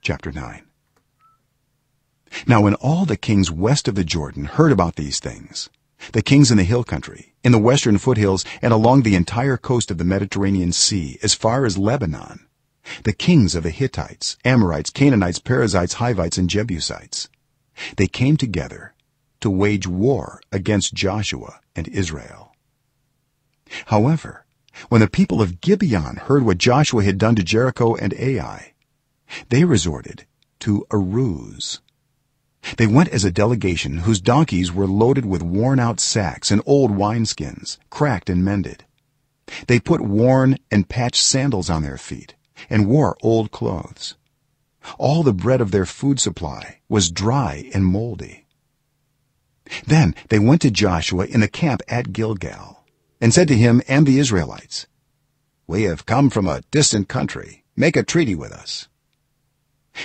Chapter 9. Now when all the kings west of the Jordan heard about these things, the kings in the hill country, in the western foothills, and along the entire coast of the Mediterranean Sea as far as Lebanon, the kings of the Hittites, Amorites, Canaanites, Perizzites, Hivites, and Jebusites, they came together to wage war against Joshua and Israel. However, when the people of Gibeon heard what Joshua had done to Jericho and Ai, they resorted to a ruse. They went as a delegation whose donkeys were loaded with worn-out sacks and old wineskins, cracked and mended. They put worn and patched sandals on their feet and wore old clothes. All the bread of their food supply was dry and moldy. Then they went to Joshua in the camp at Gilgal and said to him and the Israelites, "We have come from a distant country. Make a treaty with us."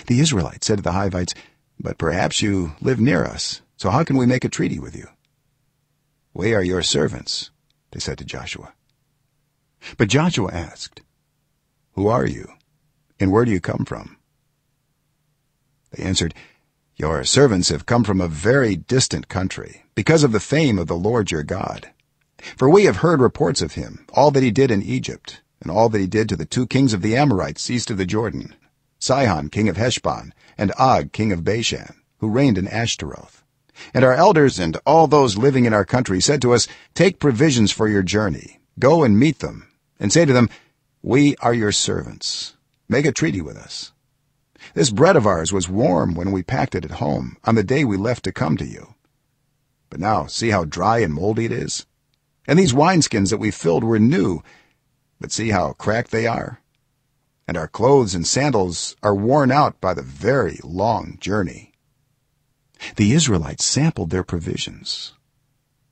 The Israelites said to the Hivites, "But perhaps you live near us, so how can we make a treaty with you?" "We are your servants," they said to Joshua. But Joshua asked, "Who are you, and where do you come from?" They answered, "Your servants have come from a very distant country, because of the fame of the Lord your God. For we have heard reports of him, all that he did in Egypt, and all that he did to the 2 kings of the Amorites east of the Jordan, Sihon king of Heshbon, and Og king of Bashan, who reigned in Ashtaroth. And our elders and all those living in our country said to us, 'Take provisions for your journey, go and meet them, and say to them, we are your servants. Make a treaty with us. This bread of ours was warm when we packed it at home on the day we left to come to you. But now see how dry and moldy it is. And these wineskins that we filled were new, but see how cracked they are. And our clothes and sandals are worn out by the very long journey.'" The Israelites sampled their provisions,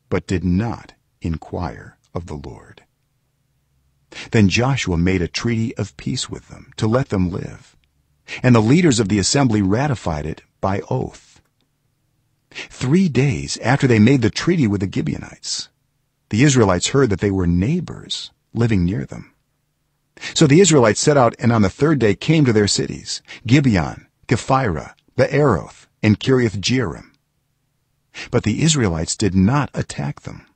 but did not inquire of the Lord. Then Joshua made a treaty of peace with them to let them live, and the leaders of the assembly ratified it by oath. 3 days after they made the treaty with the Gibeonites, the Israelites heard that they were neighbors living near them. So the Israelites set out, and on the 3rd day came to their cities, Gibeon, Kephirah, Beeroth, and Kiriath-jearim. But the Israelites did not attack them,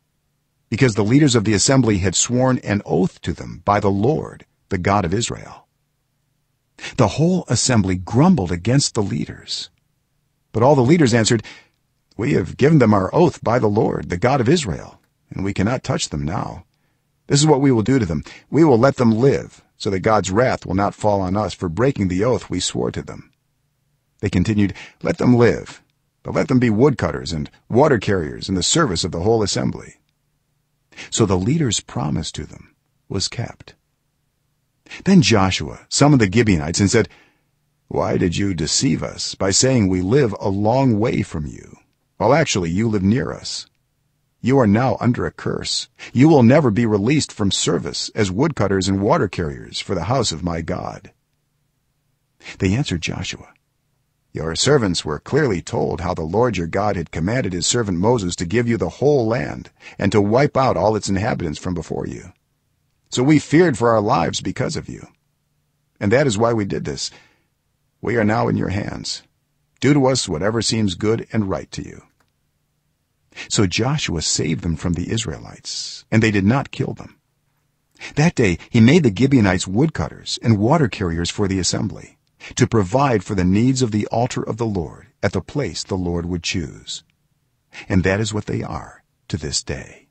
because the leaders of the assembly had sworn an oath to them by the Lord, the God of Israel. The whole assembly grumbled against the leaders, but all the leaders answered, "We have given them our oath by the Lord, the God of Israel, and we cannot touch them now. This is what we will do to them. We will let them live, so that God's wrath will not fall on us for breaking the oath we swore to them." They continued, "Let them live, but let them be woodcutters and water carriers in the service of the whole assembly." So the leaders' promise to them was kept. Then Joshua summoned the Gibeonites and said, "Why did you deceive us by saying we live a long way from you, while actually you live near us? You are now under a curse. You will never be released from service as woodcutters and water carriers for the house of my God." They answered Joshua, "Your servants were clearly told how the Lord your God had commanded his servant Moses to give you the whole land and to wipe out all its inhabitants from before you. So we feared for our lives because of you. And that is why we did this. We are now in your hands. Do to us whatever seems good and right to you." So Joshua saved them from the Israelites, and they did not kill them. That day he made the Gibeonites woodcutters and water carriers for the assembly, to provide for the needs of the altar of the Lord at the place the Lord would choose. And that is what they are to this day.